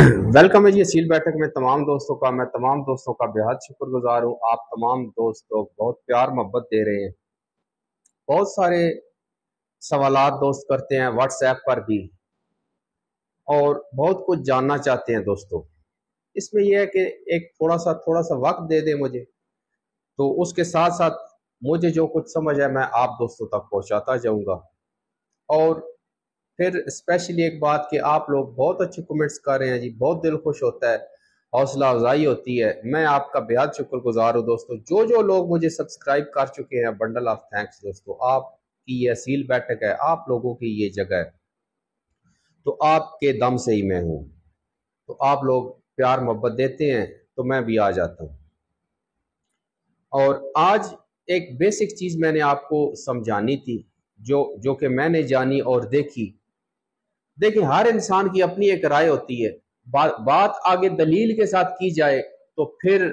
Welcome है जी seal बैठक में तमाम दोस्तों का। मैं तमाम दोस्तों का बेहद शुक्रगुजार हूँ। आप तमाम दोस्तों बहुत प्यार मोहब्बत दे रहे हैं। बहुत सारे सवालात दोस्त करते हैं व्हाट्सएप पर भी, और बहुत कुछ जानना चाहते हैं दोस्तों। इसमें यह है कि एक थोड़ा सा वक्त दे दें मुझे, तो उसके साथ साथ मुझे जो कुछ समझ है मैं आप दोस्तों तक पहुंचाता जाऊंगा। और फिर स्पेशली एक बात कि आप लोग बहुत अच्छे कमेंट्स कर रहे हैं जी, बहुत दिल खुश होता है, हौसला अफजाई होती है। मैं आपका बेहद शुक्रगुजार हूँ दोस्तों। जो जो लोग मुझे सब्सक्राइब कर चुके हैं, बंडल ऑफ थैंक्स दोस्तों। आपकी ये असील बैठक है, आप लोगों की ये जगह है, तो आपके दम से ही मैं हूँ। तो आप लोग प्यार मोहब्बत देते हैं तो मैं भी आ जाता हूँ। और आज एक बेसिक चीज मैंने आपको समझानी थी, जो कि मैंने जानी और देखी। देखिए, हर इंसान की अपनी एक राय होती है। बात आगे दलील के साथ की जाए तो फिर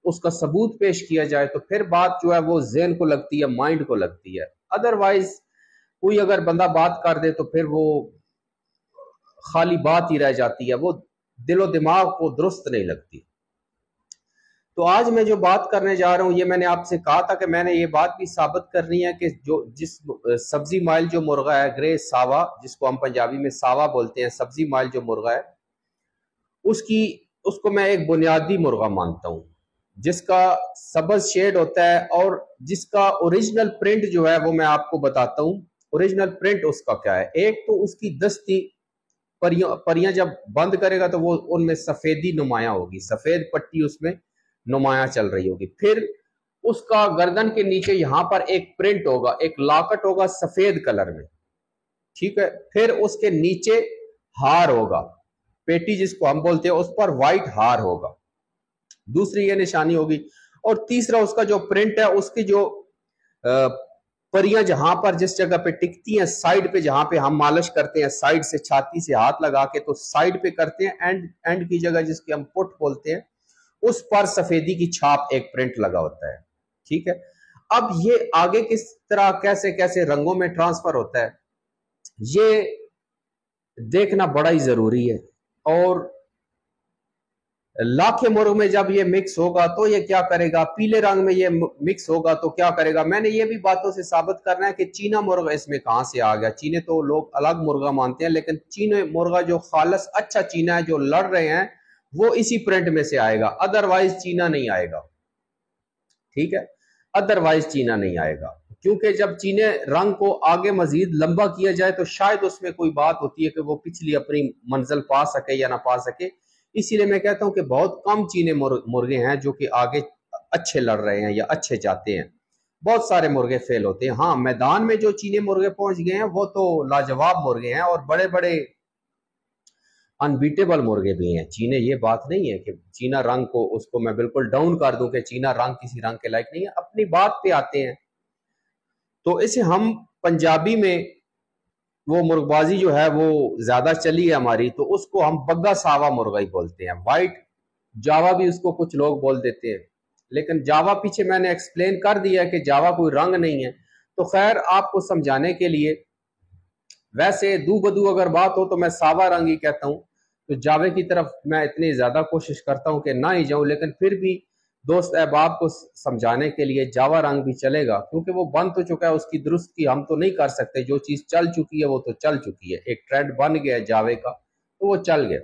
उसका सबूत पेश किया जाए तो फिर बात जो है वो ज़हन को लगती है, माइंड को लगती है। अदरवाइज कोई अगर बंदा बात कर दे तो फिर वो खाली बात ही रह जाती है, वो दिलो दिमाग को दुरुस्त नहीं लगती। तो आज मैं जो बात करने जा रहा हूँ, ये मैंने आपसे कहा था कि मैंने ये बात भी साबित करनी है कि जिस सब्जी माइल जो मुर्गा है, ग्रे सावा, जिसको हम पंजाबी में सावा बोलते हैं, सब्जी माइल जो मुर्गा है, उसको मैं एक बुनियादी मुर्गा मानता हूँ, जिसका सबज शेड होता है और जिसका ओरिजिनल प्रिंट जो है वो मैं आपको बताता हूँ। ओरिजिनल प्रिंट उसका क्या है? एक तो उसकी दस्ती परियां जब बंद करेगा तो वो उनमें सफेदी नुमाया होगी, सफेद पट्टी उसमें नुमाया चल रही होगी। फिर उसका गर्दन के नीचे यहां पर एक प्रिंट होगा, एक लॉकेट होगा सफेद कलर में, ठीक है। फिर उसके नीचे हार होगा, पेटी जिसको हम बोलते हैं, उस पर व्हाइट हार होगा, दूसरी ये निशानी होगी। और तीसरा उसका जो प्रिंट है, उसकी जो परियां जहां पर जिस जगह पे टिकती हैं, साइड पे जहां पे हम मालिश करते हैं, साइड से छाती से हाथ लगा के तो साइड पे करते हैं, एंड की जगह जिसकी हम पुट बोलते हैं, उस पर सफेदी की छाप एक प्रिंट लगा होता है, ठीक है। अब ये आगे किस तरह कैसे कैसे रंगों में ट्रांसफर होता है, ये देखना बड़ा ही जरूरी है। और लाखे मुर्ग में जब ये मिक्स होगा तो ये क्या करेगा, पीले रंग में ये मिक्स होगा तो क्या करेगा। मैंने ये भी बातों से साबित करना है कि चीना मुर्गा इसमें कहां से आ गया। चीने तो लोग अलग मुर्गा मानते हैं, लेकिन चीने मुर्गा जो खालस अच्छा चीना है, जो लड़ रहे हैं, वो इसी प्रिंट में से आएगा, अदरवाइज चीना नहीं आएगा, ठीक है। अदरवाइज चीना नहीं आएगा, क्योंकि जब चीने रंग को आगे मजीद लंबा किया जाए तो शायद उसमें कोई बात होती है कि वो पिछली अपनी मंजिल पा सके या ना पा सके। इसीलिए मैं कहता हूं कि बहुत कम चीने मुर्गे हैं जो कि आगे अच्छे लड़ रहे हैं या अच्छे जाते हैं। बहुत सारे मुर्गे फेल होते हैं। हाँ, मैदान में जो चीने मुर्गे पहुंच गए हैं वो तो लाजवाब मुर्गे हैं, और बड़े बड़े अनबीटेबल मुर्गे भी हैं चीने। ये बात नहीं है कि चीना रंग को उसको मैं बिल्कुल डाउन कर दूं कि चीना रंग किसी रंग के लायक नहीं है। अपनी बात पे आते हैं तो इसे हम पंजाबी में वो मुर्गबाजी जो है वो ज्यादा चली है हमारी, तो उसको हम बग्गा सावा मुर्गा ही बोलते हैं। व्हाइट जावा भी उसको कुछ लोग बोल देते हैं, लेकिन जावा पीछे मैंने एक्सप्लेन कर दिया कि जावा कोई रंग नहीं है। तो खैर, आपको समझाने के लिए, वैसे दू बदू अगर बात हो तो मैं सावा रंग ही कहता हूं। तो जावे की तरफ मैं इतनी ज्यादा कोशिश करता हूं कि ना ही जाऊं, लेकिन फिर भी दोस्त अहबाब को समझाने के लिए जावा रंग भी चलेगा, क्योंकि वो बन तो चुका है, उसकी दुरुस्ती हम तो नहीं कर सकते। जो चीज चल चुकी है वो तो चल चुकी है, एक ट्रेंड बन गया है जावे का तो वो चल गया।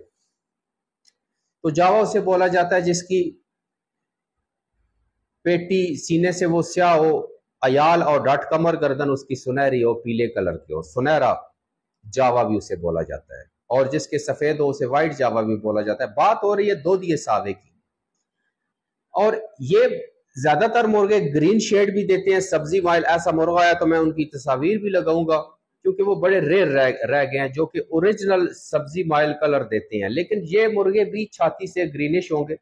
तो जावा उसे बोला जाता है जिसकी पेटी सीने से वो स्याह हो, अयाल और डट कमर गर्दन उसकी सुनहरी हो, पीले कलर की हो, सुनहरा जावा भी उसे बोला जाता है। और जिसके सफेद हो उसे व्हाइट जावा भी बोला जाता है। बात हो रही है दो दिए सावे की। और ये ज्यादातर मुर्गे ग्रीन शेड भी देते हैं। सब्जी माइल ऐसा मुर्गा आया तो मैं उनकी तस्वीर भी लगाऊंगा, क्योंकि वो बड़े रेयर रह गए हैं जो कि ओरिजिनल सब्जी माइल कलर देते हैं। लेकिन ये मुर्गे भी छाती से ग्रीनिश होंगे,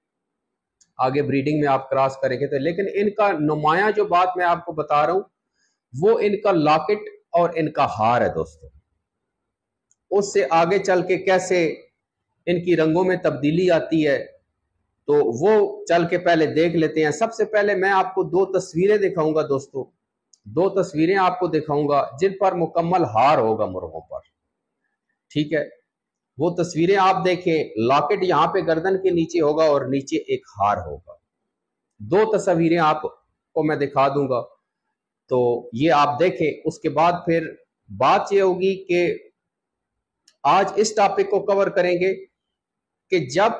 आगे ब्रीडिंग में आप क्रॉस करेंगे तो। लेकिन इनका नुमाया जो बात मैं आपको बता रहा हूं, वो इनका लॉकेट और इनका हार है दोस्तों। उससे आगे चल के कैसे इनकी रंगों में तब्दीली आती है, तो वो चल के पहले देख लेते हैं। सबसे पहले मैं आपको दो तस्वीरें दिखाऊंगा दोस्तों, दो तस्वीरें आपको दिखाऊंगा जिन पर मुकम्मल हार होगा मुर्गों पर, ठीक है। वो तस्वीरें आप देखें, लॉकेट यहाँ पे गर्दन के नीचे होगा और नीचे एक हार होगा। दो तस्वीरें आपको मैं दिखा दूंगा, तो ये आप देखें। उसके बाद फिर बात ये होगी कि आज इस टॉपिक को कवर करेंगे कि जब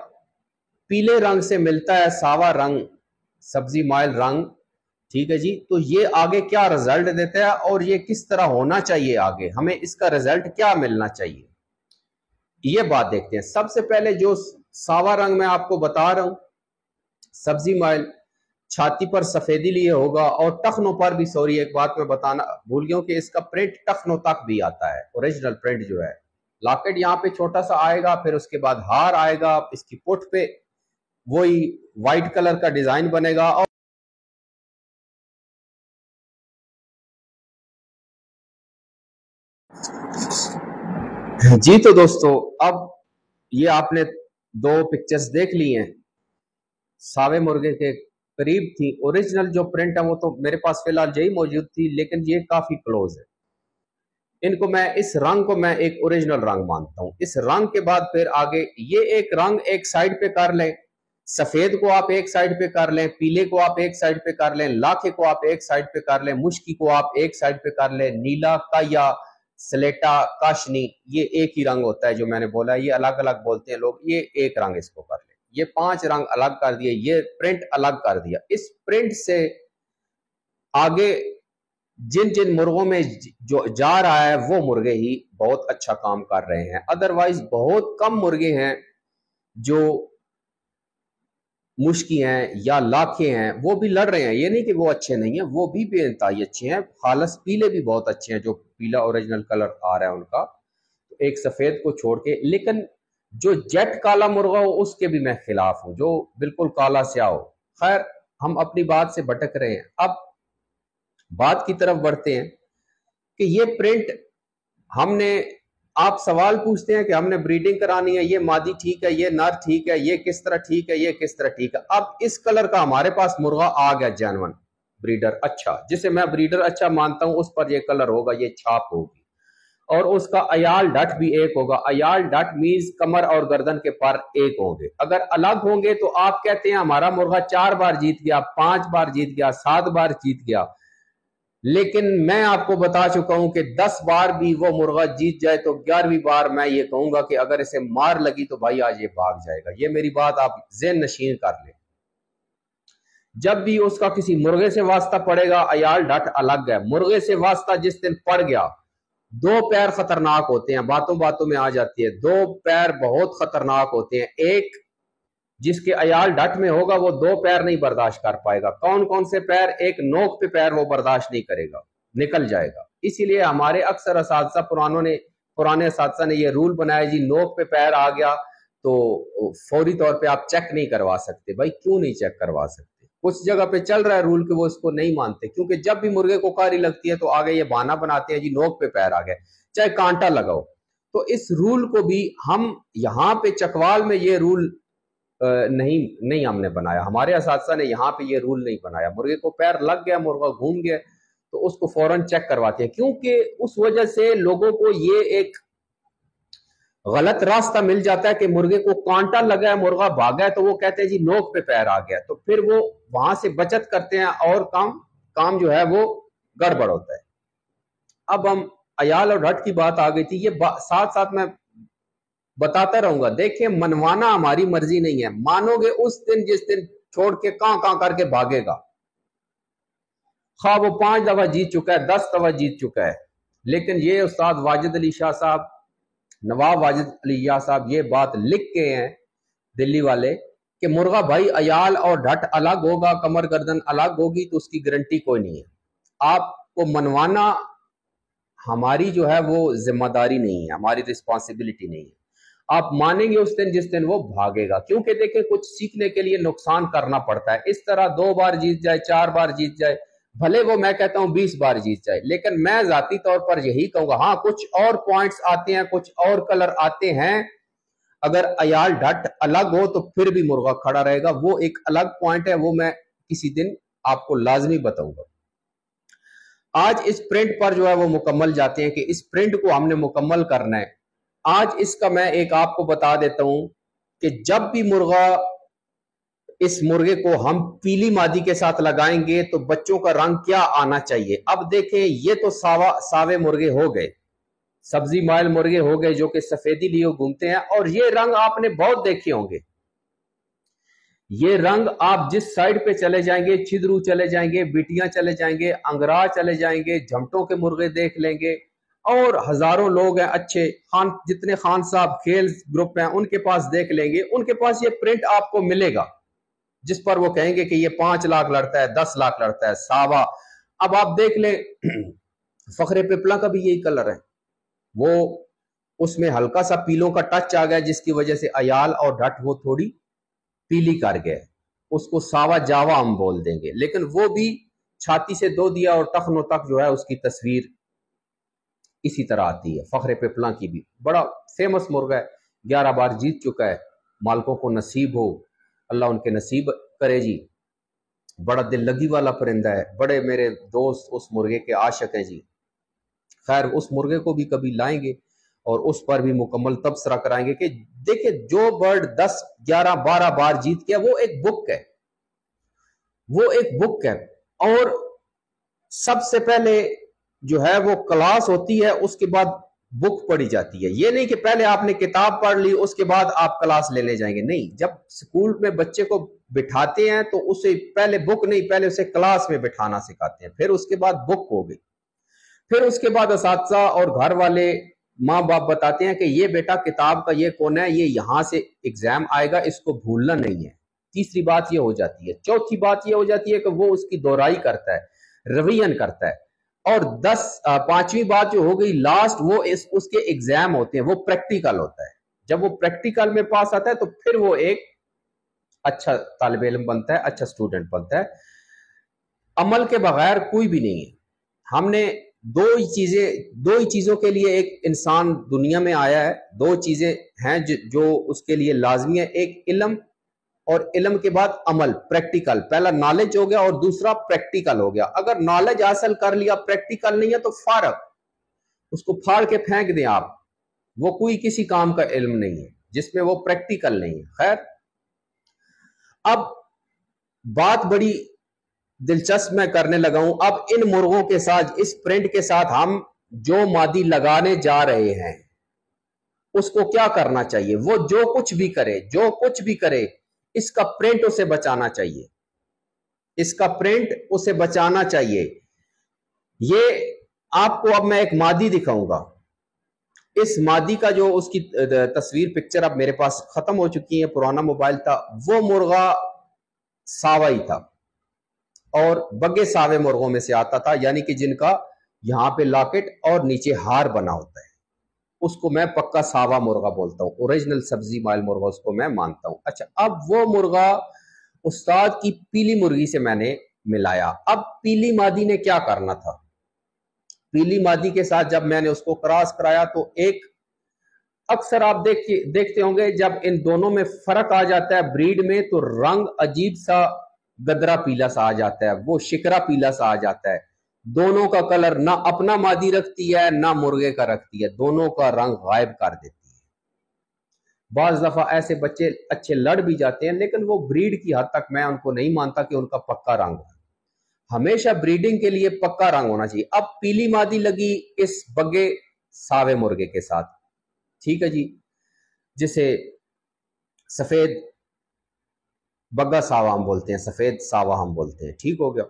पीले रंग से मिलता है सावा रंग, सब्जी माइल रंग, ठीक है जी, तो ये आगे क्या रिजल्ट देता है और ये किस तरह होना चाहिए, आगे हमें इसका रिजल्ट क्या मिलना चाहिए, ये बात देखते हैं। सबसे पहले जो सावा रंग मैं आपको बता रहा हूं, सब्जी माइल, छाती पर सफेदी लिए होगा और टखनों पर भी, सॉरी एक बात मैं बताना भूल गया कि इसका प्रिंट टखनों तक भी आता है, ओरिजिनल प्रिंट जो है। लॉकेट यहाँ पे छोटा सा आएगा, फिर उसके बाद हार आएगा, इसकी पुट पे वही व्हाइट कलर का डिजाइन बनेगा। और जी तो दोस्तों, अब ये आपने दो पिक्चर्स देख ली हैं, सावे मुर्गे के करीब थी। ओरिजिनल जो प्रिंट है वो तो मेरे पास फिलहाल यही मौजूद थी, लेकिन ये काफी क्लोज है। इनको मैं, इस रंग को मैं एक ओरिजिनल रंग मानता हूं। इस रंग के बाद फिर आगे ये एक रंग एक साइड पे कर लें, सफेद को आप एक साइड पे कर लें, पीले को आप एक साइड पे कर लें, लाखे को आप एक साइड पे कर लें, मुश्की को आप एक साइड पे कर लें, नीला, काया, स्लेटा, काशनी, ये एक ही रंग होता है जो मैंने बोला। ये अलग अलग बोलते हैं लोग, ये एक रंग इसको कर लें। ये 5 रंग अलग कर दिए, ये प्रिंट अलग कर दिया। इस प्रिंट से आगे जिन जिन मुर्गों में जो जा रहा है वो मुर्गे ही बहुत अच्छा काम कर रहे हैं। अदरवाइज बहुत कम मुर्गे हैं जो मुश्की हैं या लाखे हैं, वो भी लड़ रहे हैं। ये नहीं कि वो अच्छे नहीं है, वो भी बेइंतहाई अच्छे हैं। खालस पीले भी बहुत अच्छे हैं, जो पीला ओरिजिनल कलर आ रहा है उनका, तो एक सफेद को छोड़ के। लेकिन जो जेट काला मुर्गा हो उसके भी मैं खिलाफ हूं, जो बिल्कुल काला स्याह हो। खैर, हम अपनी बात से भटक रहे हैं। अब बात की तरफ बढ़ते हैं कि ये प्रिंट हमने, आप सवाल पूछते हैं कि हमने ब्रीडिंग करानी है, ये मादी ठीक है, ये नर ठीक है, ये किस तरह ठीक है, ये किस तरह ठीक है। अब इस कलर का हमारे पास मुर्गा आ गया, जेन्युइन ब्रीडर अच्छा, जिसे मैं ब्रीडर अच्छा मानता हूं, उस पर ये कलर होगा, ये छाप होगी, और उसका अयाल डट भी एक होगा। अयाल डट मीन्स कमर और गर्दन के पर एक होंगे। अगर अलग होंगे तो आप कहते हैं हमारा मुर्गा 4 बार जीत गया, 5 बार जीत गया, 7 बार जीत गया। लेकिन मैं आपको बता चुका हूं कि 10 बार भी वो मुर्गा जीत जाए तो 11वीं बार मैं ये कहूंगा कि अगर इसे मार लगी तो भाई आज ये भाग जाएगा। ये मेरी बात आप ज़हन नशीन कर लें। जब भी उसका किसी मुर्गे से वास्ता पड़ेगा, अयाल डट अलग है। मुर्गे से वास्ता जिस दिन पड़ गया, 2 पैर खतरनाक होते हैं, बातों बातों में आ जाती है। 2 पैर बहुत खतरनाक होते हैं। एक जिसके अयाल डट में होगा वो 2 पैर नहीं बर्दाश्त कर पाएगा। कौन कौन से पैर? एक नोक पे पैर वो बर्दाश्त नहीं करेगा, निकल जाएगा। इसीलिए हमारे अक्सर असातिज़ा पुराने असातिज़ा ने ये रूल बनाया जी, नोक पे पैर आ गया तो फौरी तौर पे आप चेक नहीं करवा सकते। भाई क्यों नहीं चेक करवा सकते? कुछ जगह पे चल रहा है रूल कि वो इसको नहीं मानते, क्योंकि जब भी मुर्गे को कारी लगती है तो आगे ये बहाना बनाते हैं जी नोक पे पैर आ गए, चाहे कांटा लगाओ। तो इस रूल को भी हम यहाँ पे चकवाल में ये रूल नहीं हमने बनाया, हमारे असातिज़ा ने यहाँ पे ये रूल नहीं बनाया। मुर्गे को पैर लग गया, मुर्गा घूम गया, तो उसको फौरन चेक करवाते हैं, क्योंकि उस वजह से लोगों को ये एक गलत रास्ता मिल जाता है कि मुर्गे को कांटा लगा है, मुर्गा भागा है, तो वो कहते हैं जी नोक पे पैर आ गया, तो फिर वो वहां से बचत करते हैं और काम जो है वो गड़बड़ होता है। अब हम अयाल और डट की बात आ गई थी, ये साथ साथ मैं बताता रहूंगा। देखिए, मनवाना हमारी मर्जी नहीं है। मानोगे उस दिन जिस दिन छोड़ के कां करके भागेगा। खा वो 5 दफा जीत चुका है, 10 दफा जीत चुका है, लेकिन ये उस्ताद वाजिद अली शाह साहब, नवाब वाजिद अली शाह साहब ये बात लिख के हैं दिल्ली वाले कि मुर्गा भाई अयाल और ढट अलग होगा, कमर गर्दन अलग होगी, तो उसकी गारंटी कोई नहीं है। आपको मनवाना हमारी जो है वो जिम्मेदारी नहीं है, हमारी रिस्पॉन्सिबिलिटी नहीं है। आप मानेंगे उस दिन जिस दिन वो भागेगा, क्योंकि देखें कुछ सीखने के लिए नुकसान करना पड़ता है। इस तरह 2 बार जीत जाए, 4 बार जीत जाए, भले वो मैं कहता हूं 20 बार जीत जाए, लेकिन मैं जाती तौर पर यही कहूंगा, हाँ कुछ और पॉइंट्स आते हैं, कुछ और कलर आते हैं। अगर अयाल ढट अलग हो तो फिर भी मुर्गा खड़ा रहेगा, वो एक अलग पॉइंट है, वो मैं किसी दिन आपको लाजमी बताऊंगा। आज इस प्रिंट पर जो है वो मुकम्मल जाते हैं कि इस प्रिंट को हमने मुकम्मल करना है। آج اس کا میں ایک آپ کو بتا دیتا ہوں کہ جب بھی اس مرغے کو ہم پیلی مادی کے ساتھ لگائیں گے تو بچوں کا رنگ کیا آنا چاہیے. اب دیکھیں یہ تو ساوے مرغے ہو گئے, سبزی مائل مرغے ہو گئے جو کہ سفیدی لیے گھومتے ہیں, اور یہ رنگ آپ نے بہت دیکھے ہوں گے. یہ رنگ آپ جس سائڈ پہ چلے جائیں گے, چھدرو چلے جائیں گے, بیٹیاں چلے جائیں گے, انگرا چلے جائیں گے, جھمٹوں کے مرغے دیکھ لیں گے, اور ہزاروں لوگ ہیں اچھے جتنے خان صاحب کھیل گروپ ہیں ان کے پاس دیکھ لیں گے, ان کے پاس یہ پرنٹ آپ کو ملے گا جس پر وہ کہیں گے کہ یہ 5 لاکھ لڑتا ہے, 10 لاکھ لڑتا ہے ساوا. اب آپ دیکھ لیں فخر پپلا کا بھی یہی کلر ہے, وہ اس میں ہلکا سا پیلوں کا ٹچ آ گیا جس کی وجہ سے عیال اور ڈٹ وہ تھوڑی پیلی کر گئے, اس کو ساوا جاوا ہم بول دیں گے. لیکن وہ بھی چھاتی سے 2 دیا اور ٹخنوں تک جو ہے اس کی تصویر اسی طرح آتی ہے. فخر پپلا کی بھی بڑا فیمس مرغا ہے, 11 بار جیت چکا ہے. مالکوں کو نصیب ہو, اللہ ان کے نصیب کرے جی. بڑا دل لگی والا پرندہ ہے, بڑے میرے دوست اس مرغے کے عاشق ہیں جی. خیر اس مرغے کو بھی کبھی لائیں گے اور اس پر بھی مکمل تبصرہ کرائیں گے کہ دیکھیں جو برڈ 10 11 12 بار جیت گیا وہ ایک بک ہے, وہ ایک بک ہے. اور سب سے پہلے جو ہے وہ کلاس ہوتی ہے, اس کے بعد بک پڑھی جاتی ہے. یہ نہیں کہ پہلے آپ نے کتاب پڑھ لی اس کے بعد آپ کلاس لینے جائیں گے, نہیں. جب سکول میں بچے کو بٹھاتے ہیں تو اسے پہلے بک نہیں, پہلے اسے کلاس میں بٹھانا سکھاتے ہیں, پھر اس کے بعد بک ہو گئی. پھر اس کے بعد اساتذہ اور گھر والے ماں باپ بتاتے ہیں کہ یہ بیٹا کتاب کا یہ کونا ہے, یہ یہاں سے ایگزام آئے گا, اس کو بھولنا نہیں ہے. تیسری بات یہ ہو جاتی ہے. چوتھی بات یہ ہو جاتی ہے کہ وہ اس کی دہرائی کرتا ہے, ریویژن کرتا ہے. اور 5ویں بات جو ہو گئی لاسٹ, وہ اس کے ایگزام ہوتے ہیں, وہ پریکٹیکل ہوتا ہے. جب وہ پریکٹیکل میں پاس آتا ہے تو پھر وہ ایک اچھا طالب علم بنتا ہے, اچھا سٹوڈنٹ بنتا ہے. عمل کے بغیر کوئی بھی نہیں ہے. ہم نے دو ہی چیزوں کے لیے ایک انسان دنیا میں آیا ہے. 2 چیزیں ہیں جو اس کے لیے لازمی ہے, ایک علم اور علم کے بعد عمل, پریکٹیکل. پہلا نالج ہو گیا اور دوسرا پریکٹیکل ہو گیا. اگر نالج حاصل کر لیا, پریکٹیکل نہیں ہے تو فارغ, اس کو پھاڑ کے پھینک دیں آپ, وہ کوئی کسی کام کا علم نہیں ہے جس میں وہ پریکٹیکل نہیں ہے. خیر اب بات بڑی دلچسپ میں کرنے لگا ہوں. اب ان مرغوں کے ساتھ, اس پرنٹ کے ساتھ ہم جو مادی لگانے جا رہے ہیں اس کو کیا کرنا چاہیے. وہ جو کچھ بھی کرے اس کا پرنٹ اسے بچانا چاہیے, اس کا پرنٹ اسے بچانا چاہیے. یہ آپ کو اب میں ایک مادی دکھاؤں گا. اس مادی کا جو اس کی تصویر پکچر اب میرے پاس ختم ہو چکی ہے, پرانا موبائل تھا. وہ مرغا ساوا ہی تھا اور بگے ساوے مرغوں میں سے آتا تھا, یعنی کہ جن کا یہاں پہ لاکٹ اور نیچے ہار بنا ہوتا ہے. اس کو میں پکا ساوا مرغا بولتا ہوں, اوریجنل سبزی مائل مرغا اس کو میں مانتا ہوں. اچھا اب وہ مرغا استاد کی پیلی مرغی سے میں نے ملایا. اب پیلی مادی نے کیا کرنا تھا, پیلی مادی کے ساتھ جب میں نے اس کو کراس کرایا تو ایک اکثر آپ دیکھتے ہوں گے جب ان دونوں میں فرق آ جاتا ہے بریڈ میں تو رنگ عجیب سا گدرا پیلا سا آ جاتا ہے, وہ شکرا پیلا سا آ جاتا ہے. دونوں کا کلر نہ اپنا مادی رکھتی ہے نہ مرغے کا رکھتی ہے, دونوں کا رنگ غائب کر دیتی ہے. بعض دفعہ ایسے بچے اچھے لڑ بھی جاتے ہیں لیکن وہ بریڈ کی حد تک میں ان کو نہیں مانتا کہ ان کا پکا رنگ ہے. ہمیشہ بریڈنگ کے لیے پکا رنگ ہونا چاہیے. اب پیلی مادی لگی اس بگے ساوے مرغے کے ساتھ, ٹھیک ہے جی, جسے سفید بگا ساوا ہم بولتے ہیں, سفید ساوا ہم بولتے ہیں, ٹھیک ہو گیا.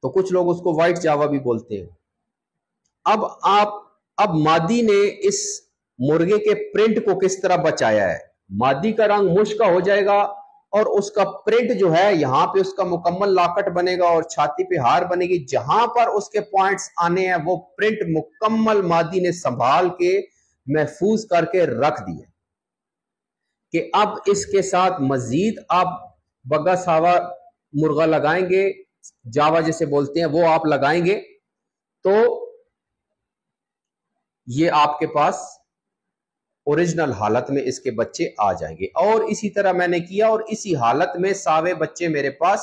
تو کچھ لوگ اس کو وائٹ جاوا بھی بولتے ہیں. اب مادی نے اس مرغے کے پرنٹ کو کس طرح بچایا ہے. مادی کا رنگ مشک ہو جائے گا اور اس کا پرنٹ جو ہے یہاں پہ اس کا مکمل لاکٹ بنے گا اور چھاتی پہ ہار بنے گی. جہاں پر اس کے پوائنٹس آنے ہیں وہ پرنٹ مکمل مادی نے سنبھال کے محفوظ کر کے رکھ دیا کہ اب اس کے ساتھ مزید آپ بگا ساوا مرغا لگائیں گے, جاوا جسے بولتے ہیں, وہ آپ لگائیں گے تو یہ آپ کے پاس اوریجنل حالت میں اس کے بچے آ جائیں گے. اور اسی طرح میں نے کیا اور اسی حالت میں ساوے بچے میرے پاس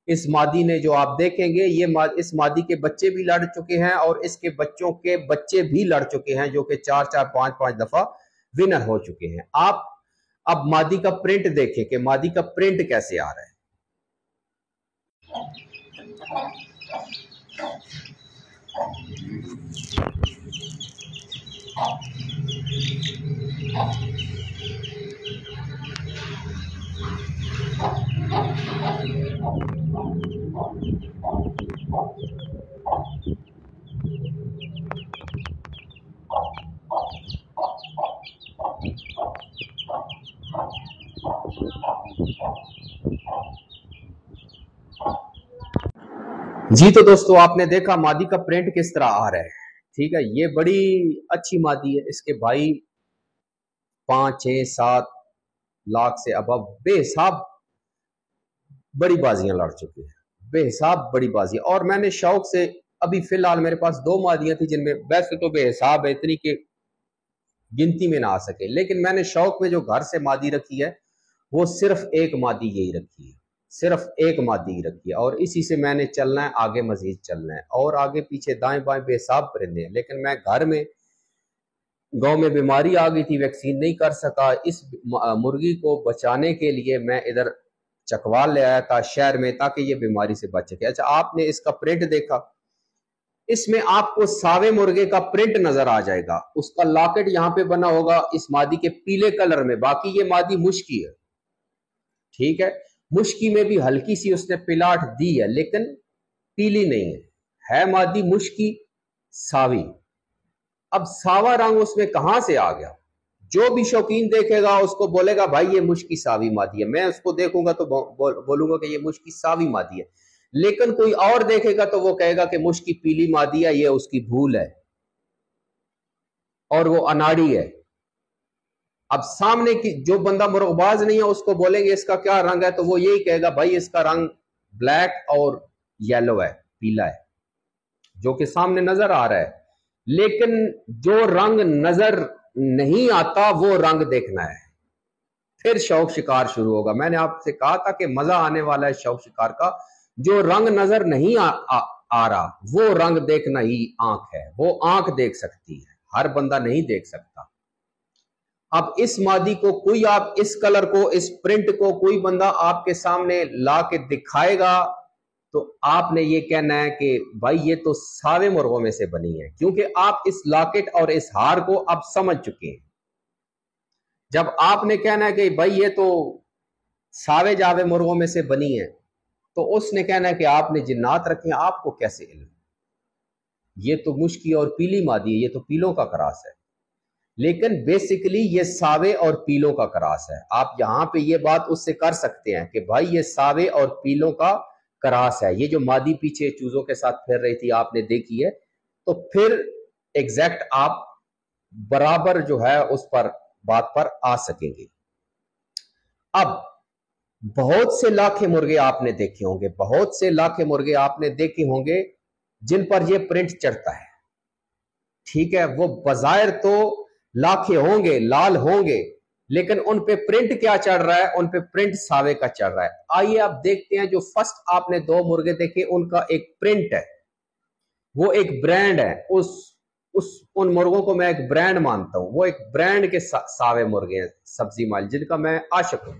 اس مادی نے جو آپ دیکھیں گے, یہ اس مادی کے بچے بھی لڑ چکے ہیں اور اس کے بچوں کے بچے بھی لڑ چکے ہیں جو کہ 4 4 5 5 دفعہ विनर हो चुके हैं। आप अब मादी का प्रिंट देखें कि मादी का प्रिंट कैसे आ रहा है। जी तो दोस्तों, आपने देखा मादी का प्रिंट किस तरह आ रहा है। ठीक है, ये बड़ी अच्छी मादी है। इसके भाई 5, 6, 7 लाख से अब बेहिसाब बड़ी बाजियां लड़ चुकी है, बेहिसाब बड़ी बाजी। और मैंने शौक से, अभी फिलहाल मेरे पास 2 मादियां थी जिनमें वैसे तो बेहिसाब है, इतनी के गिनती में ना आ सके, लेकिन मैंने शौक में जो घर से मादी रखी है वो सिर्फ एक मादी यही रखी है, सिर्फ एक मादी रखी है। और इसी से मैंने चलना है, आगे मजीद चलना है, और आगे पीछे दाएं बाएं बेहिसाब परिंदे हैं। लेकिन मैं घर में, गांव में बीमारी आ गई थी, वैक्सीन नहीं कर सका। इस मुर्गी को बचाने के लिए मैं इधर चकवाल ले आया था शहर में, ताकि ये बीमारी से बच सके। अच्छा, आपने इसका प्रिंट देखा, इसमें आपको सावे मुर्गे का प्रिंट नजर आ जाएगा। उसका लॉकेट यहां पे बना होगा इस मादी के पीले कलर में। बाकी ये मादी मुश्की है, ठीक है, मुश्की में भी हल्की सी उसने पिलाट दी है, लेकिन पीली नहीं है मादी मुश्की सावी। अब सावा रंग उसमें कहां से आ गया? जो भी शौकीन देखेगा उसको बोलेगा भाई ये मुश्की सावी मादी है। मैं उसको देखूंगा तो बोलूंगा कि ये मुश्की सावी मादी है। लेकिन कोई और देखेगा तो वो कहेगा कि मुश्की पीली मादी है, ये उसकी भूल है और वो अनाड़ी है। अब सामने की जो बंदा मुर्गबाज नहीं है उसको बोलेंगे इसका क्या रंग है, तो वो यही कहेगा भाई इसका रंग ब्लैक और येलो है, पीला है, जो कि सामने नजर आ रहा है। लेकिन जो रंग नजर नहीं आता वो रंग देखना है, फिर शौक शिकार शुरू होगा। मैंने आपसे कहा था कि मजा आने वाला है शौक शिकार का। जो रंग नजर नहीं आ रहा वो रंग देखना ही आंख है, वो आंख देख सकती है, हर बंदा नहीं देख सकता। अब इस मादी को कोई, आप इस कलर को, इस प्रिंट को कोई बंदा आपके सामने ला के दिखाएगा तो आपने ये कहना है कि भाई ये तो सावे मुर्गों में से बनी है, क्योंकि आप इस लॉकेट और इस हार को अब समझ चुके हैं। जब आपने कहना है कि भाई ये तो सावे जावे मुर्गों में से बनी है, तो उसने कहना है कि आपने जिन्नात रखे हैं, आपको कैसे इल्म? ये तो मुश्की और पीली मादी है, ये तो पीलों का क्रास है। लेकिन बेसिकली ये सावे और पीलों का क्रास है। आप यहां पे ये बात उससे कर सकते हैं कि भाई ये सावे और पीलों का क्रास है। ये जो मादी पीछे चूजों के साथ फिर रही थी आपने देखी है, तो फिर एग्जैक्ट आप बराबर जो है उस पर बात पर आ सकेंगे। अब बहुत से लाखे मुर्गे आपने देखे होंगे, बहुत से लाखे मुर्गे आपने देखे होंगे जिन पर यह प्रिंट चढ़ता है, ठीक है। वो बजायर तो लाखे होंगे, लाल होंगे, लेकिन उन पे प्रिंट क्या चढ़ रहा है? उन पे प्रिंट सावे का चढ़ रहा है। आइए आप देखते हैं, जो फर्स्ट आपने 2 मुर्गे देखे उनका एक प्रिंट है, वो एक ब्रांड है। उन मुर्गों को मैं एक ब्रांड मानता हूं, वो एक ब्रांड के सावे मुर्गे हैं, सब्जी माल, जिनका मैं आशिक हूं,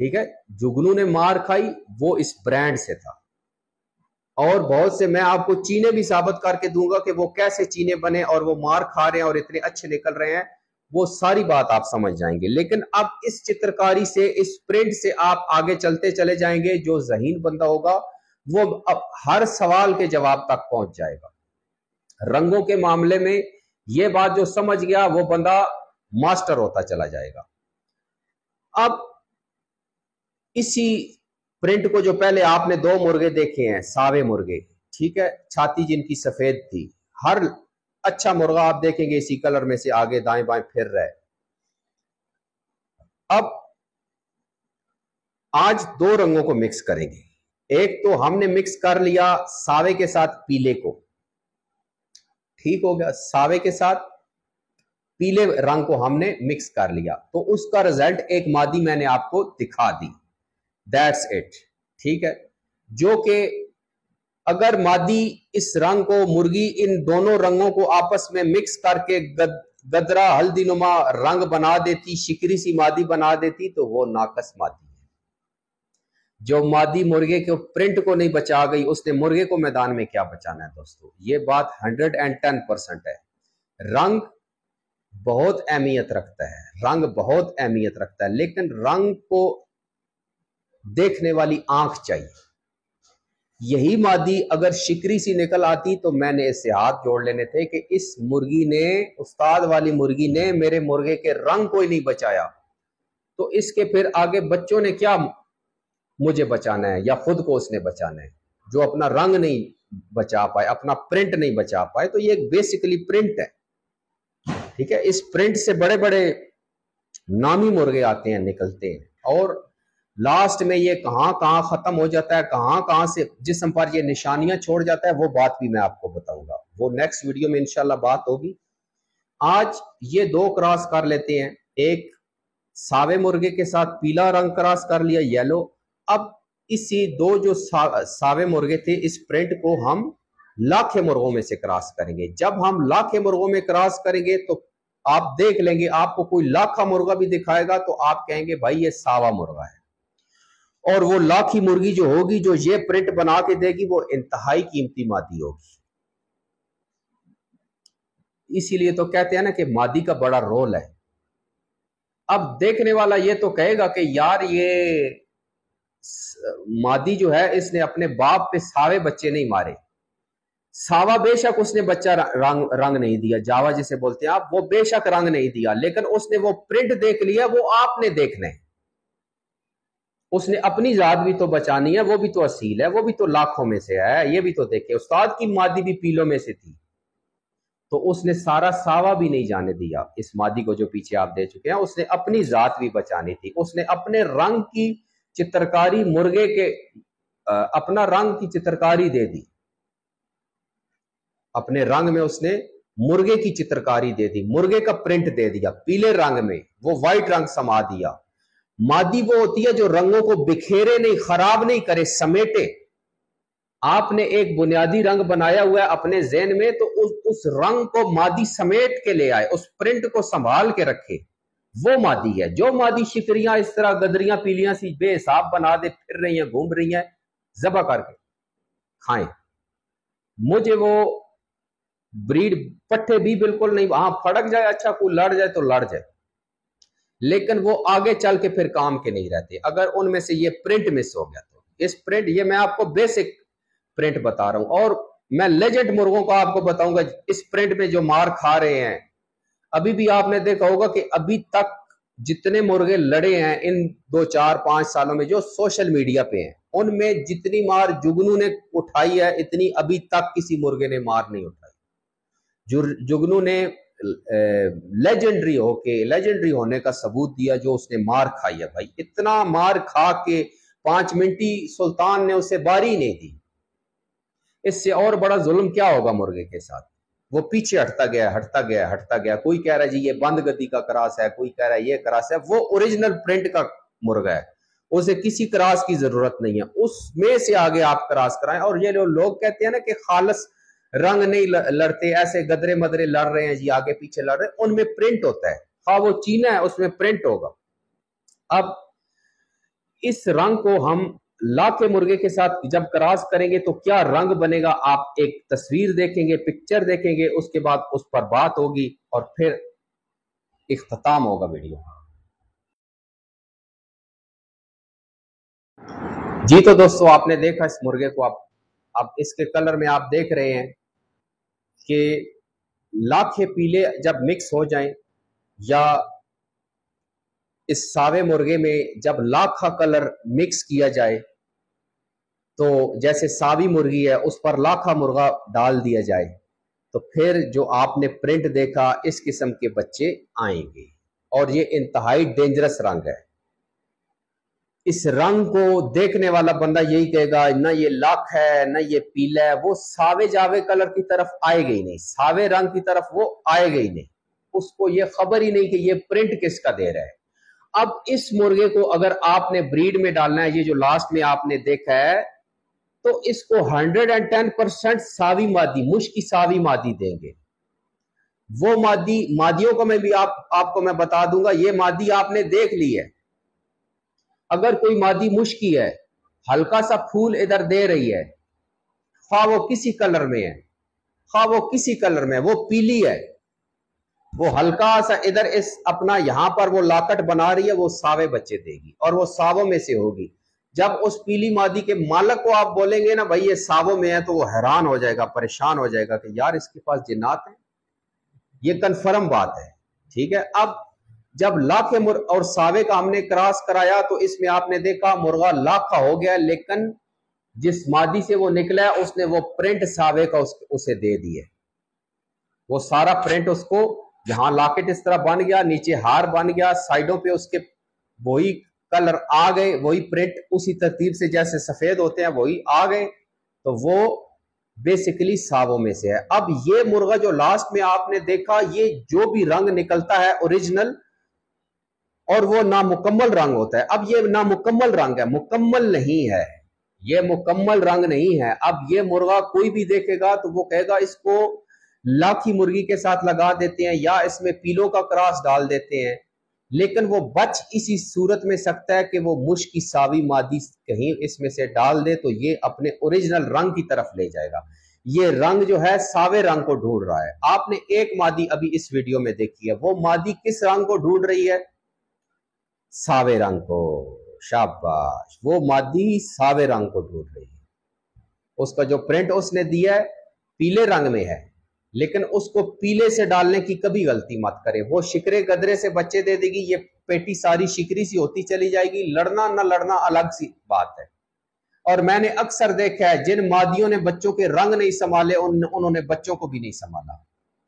ठीक है। जुगनू ने मार खाई वो इस ब्रांड से था। और बहुत से मैं आपको चीने भी साबित करके दूंगा कि वो कैसे चीने बने और वो मार खा रहे हैं और इतने अच्छे निकल रहे हैं, वो सारी बात आप समझ जाएंगे। लेकिन अब इस चित्रकारी से, इस प्रिंट से आप आगे चलते चले जाएंगे। जो ज़हीन बंदा होगा वो अब हर सवाल के जवाब तक पहुंच जाएगा। रंगों के मामले में ये बात जो समझ गया वो बंदा मास्टर होता चला जाएगा। अब इसी प्रिंट को, जो पहले आपने 2 मुर्गे देखे हैं सावे मुर्गे, ठीक है, छाती जिनकी सफेद थी, हर अच्छा मुर्गा आप देखेंगे इसी कलर में से आगे दाएं बाएं फिर रहा है। अब आज 2 रंगों को मिक्स करेंगे। एक तो हमने मिक्स कर लिया सावे के साथ पीले को, ठीक हो गया, सावे के साथ पीले रंग को हमने मिक्स कर लिया, तो उसका रिजल्ट एक मादी मैंने आपको दिखा दी। दैट्स इट, ठीक है। जो कि अगर मादी इस रंग को, मुर्गी इन दोनों रंगों को आपस में मिक्स करके गदरा हल्दी नुमा रंग बना देती, शिकरी सी मादी बना देती, तो वो नाकस मादी है। जो मादी मुर्गे के प्रिंट को नहीं बचा गई, उसने मुर्गे को मैदान में क्या बचाना है दोस्तों। ये बात 110% है। रंग बहुत अहमियत रखता है, रंग बहुत अहमियत रखता है, लेकिन रंग को देखने वाली आंख चाहिए। यही मादी अगर शिकरी सी निकल आती तो मैंने इससे हाथ जोड़ लेने थे कि इस मुर्गी ने, उस्ताद वाली मुर्गी ने मेरे मुर्गे के रंग को ही नहीं बचाया, तो इसके फिर आगे बच्चों ने क्या मुझे बचाना है या खुद को उसने बचाना है। जो अपना रंग नहीं बचा पाए, अपना प्रिंट नहीं बचा पाए, तो ये बेसिकली प्रिंट है, ठीक है। इस प्रिंट से बड़े बड़े नामी मुर्गे आते हैं, निकलते हैं, और लास्ट में ये कहां कहां खत्म हो जाता है, कहां कहां से जिस्म पर ये निशानियां छोड़ जाता है, वो बात भी मैं आपको बताऊंगा, वो नेक्स्ट वीडियो में इंशाल्लाह बात होगी। आज ये दो क्रॉस कर लेते हैं, एक सावे मुर्गे के साथ पीला रंग क्रॉस कर लिया, येलो। अब इसी दो जो सावे मुर्गे थे, इस प्रिंट को हम लाखे मुर्गों में से क्रॉस करेंगे। जब हम लाखे मुर्गों में क्रॉस करेंगे तो आप देख लेंगे, आपको कोई लाखा मुर्गा भी दिखाएगा तो आप कहेंगे भाई ये सावा मुर्गा है। और वो लाखी मुर्गी जो होगी, जो ये प्रिंट बना के देगी, वो इंतहाई कीमती मादी होगी। इसीलिए तो कहते हैं ना कि मादी का बड़ा रोल है। अब देखने वाला ये तो कहेगा कि यार ये मादी जो है, इसने अपने बाप पे सावे बच्चे नहीं मारे। सावा बेशक उसने बच्चा रंग नहीं दिया, जावा जिसे बोलते हैं आप, वो बेशक रंग नहीं दिया, लेकिन उसने वो प्रिंट देख लिया, वो आपने देखना है। उसने अपनी जात भी तो बचानी है, वो भी तो असील है, वो भी तो लाखों में से है। ये भी तो देखे, उस्ताद की मादी भी पीलों में से थी, तो उसने सारा सावा भी नहीं जाने दिया। इस मादी को जो पीछे आप दे चुके हैं, उसने अपनी जात भी बचानी थी। उसने अपने रंग की चित्रकारी मुर्गे के अपना रंग की चित्रकारी दे दी, अपने रंग में उसने मुर्गे की चित्रकारी दे दी, मुर्गे का प्रिंट दे दिया पीले रंग में, वो व्हाइट रंग समा दिया। मादी वो होती है जो रंगों को बिखेरे नहीं, खराब नहीं करे, समेटे। आपने एक बुनियादी रंग बनाया हुआ है अपने ज़हन में, तो उस रंग को मादी समेट के ले आए, उस प्रिंट को संभाल के रखे, वो मादी है। जो मादी शिकरियां इस तरह गदरियां पीलियां सी बेहिसाब बना दे फिर रही हैं, घूम रही हैं, ज़बह करके खाएं। मुझे वो ब्रीड पट्टे भी बिल्कुल नहीं, हाँ फड़क जाए, अच्छा कोई लड़ जाए तो लड़ जाए, लेकिन वो आगे चल के फिर काम के नहीं रहते। अगर उनमें से ये प्रिंट मिस हो गया तो इस प्रिंट, ये मैं आपको बेसिक प्रिंट बता रहा हूं, और मैं लेजेंड मुर्गों को आपको बताऊंगा इस प्रिंट में जो मार खा रहे हैं। अभी भी आपने देखा होगा कि अभी तक जितने मुर्गे लड़े हैं इन 2, 4, 5 सालों में जो सोशल मीडिया पे हैं, उनमें जितनी मार जुगनू ने उठाई है, इतनी अभी तक किसी मुर्गे ने मार नहीं उठाई। जुगनू ने लेजेंडरी होने का सबूत दिया, जो उसने मार खाई है भाई। इतना मार खा के 5 मिनटी सुल्तान ने उसे बारी नहीं दी। इससे और बड़ा जुल्म क्या होगा मुर्गे के साथ। वो पीछे हटता गया। कोई कह रहा है जी ये बंद गद्दी का क्रॉस है, कोई कह रहा है ये क्रॉस है। वो ओरिजिनल प्रिंट का मुर्गा है, उसे किसी क्रॉस की जरूरत नहीं है, उसमें से आगे आप क्रॉस कराएं। और ये लोग कहते हैं ना कि खालस रंग नहीं लड़ते, ऐसे गदरे मदरे लड़ रहे हैं जी, आगे पीछे लड़ रहे हैं, उनमें प्रिंट होता है। हाँ वो चीना है, उसमें प्रिंट होगा। अब इस रंग को हम लाखे मुर्गे के साथ जब क्रॉस करेंगे तो क्या रंग बनेगा, आप एक तस्वीर देखेंगे, पिक्चर देखेंगे, उसके बाद उस पर बात होगी और फिर इख्तिताम होगा वीडियो। जी तो दोस्तों आपने देखा इस मुर्गे को, अब इसके कलर में आप देख रहे हैं कि लाखे पीले जब मिक्स हो जाएं, या इस सावे मुर्गे में जब लाखा कलर मिक्स किया जाए, तो जैसे सावी मुर्गी है उस पर लाखा मुर्गा डाल दिया जाए, तो फिर जो आपने प्रिंट देखा इस किस्म के बच्चे आएंगे। और ये इंतहाई डेंजरस रंग है। इस रंग को देखने वाला बंदा यही कहेगा ना ये लाख है ना ये पीला है, वो सावे जावे कलर की तरफ आएगा ही नहीं, सावे रंग की तरफ वो आएगा ही नहीं, उसको ये खबर ही नहीं कि ये प्रिंट किसका दे रहा है। अब इस मुर्गे को अगर आपने ब्रीड में डालना है, ये जो लास्ट में आपने देखा है, तो इसको 110% सावी मादी, मुश्की सावी मादी देंगे। وہ مادیوں کو میں بھی آپ کو میں بتا دوں گا. یہ مادی آپ نے دیکھ لی ہے. اگر کوئی مادی مشکی ہے، ہلکا سا پھول ادھر دے رہی ہے، خواہ وہ کسی کلر میں ہے، خواہ وہ کسی کلر میں، وہ پیلی ہے، وہ ہلکا سا ادھر اپنا یہاں پر وہ لاکٹ بنا رہی ہے، وہ ساوے بچے دے گی اور وہ ساووں میں سے ہوگی. جب اس پیلی مادی کے مالک کو آپ بولیں گے نا بھائی یہ ساووں میں ہے، تو وہ حیران ہو جائے گا، پریشان ہو جائے گا کہ یار اس کے پاس جنات ہیں. یہ کنفرم بات ہے. ٹھیک ہے. اب جب لاکھ اور ساوے کا ہم نے کراس کرایا تو اس میں آپ نے دیکھا مرغا لاکھ کا ہو گیا، لیکن جس مادی سے وہ نکلا ہے اس نے وہ پرنٹ ساوے کا اسے دے دیے. وہ سارا پرنٹ اس کو یہاں لاکٹ اس طرح بن گیا، نیچے ہار بن گیا، سائڈوں پہ اس کے وہی کلر آ گئے، وہی پرنٹ اسی ترتیب سے جیسے سفید ہوتے ہیں وہی آ گئے. تو وہ بیسیکلی ساووں میں سے ہے. اب یہ مرغا جو لاسٹ میں آپ نے دیکھا، یہ جو بھی رنگ نکلتا ہے اوریجنل، اور وہ نامکمل رنگ ہوتا ہے. اب یہ نامکمل رنگ ہے، مکمل نہیں ہے، یہ مکمل رنگ نہیں ہے. اب یہ مرغا کوئی بھی دیکھے گا تو وہ کہے گا اس کو لاکھی مرغی کے ساتھ لگا دیتے ہیں یا اس میں پیلوں کا کراس ڈال دیتے ہیں، لیکن وہ بچ اسی صورت میں سکتا ہے کہ وہ مشک کی ساوی مادی کہیں اس میں سے ڈال دے تو یہ اپنے اوریجنل رنگ کی طرف لے جائے گا. یہ رنگ جو ہے ساوے رنگ کو ڈھونڈ رہا ہے. آپ نے ایک مادی ابھی اس ویڈیو میں دیکھی ہے، وہ مادی کس رنگ کو ڈھونڈ رہی ہے؟ ساوے رنگ کو. شاباش، وہ مادی ساوے رنگ کو ڈھونڈ رہی ہے. اس کا جو پرنٹ اس نے دیا ہے پیلے رنگ میں ہے، لیکن اس کو پیلے سے ڈالنے کی کبھی غلطی مت کرے. وہ شکرے گدرے سے بچے دے دے گی، یہ پیٹی ساری شکری سی ہوتی چلی جائے گی. لڑنا نہ لڑنا الگ سی بات ہے. اور میں نے اکثر دیکھا ہے جن مادیوں نے بچوں کے رنگ نہیں سنبھالے انہوں نے بچوں کو بھی نہیں سنبھالا.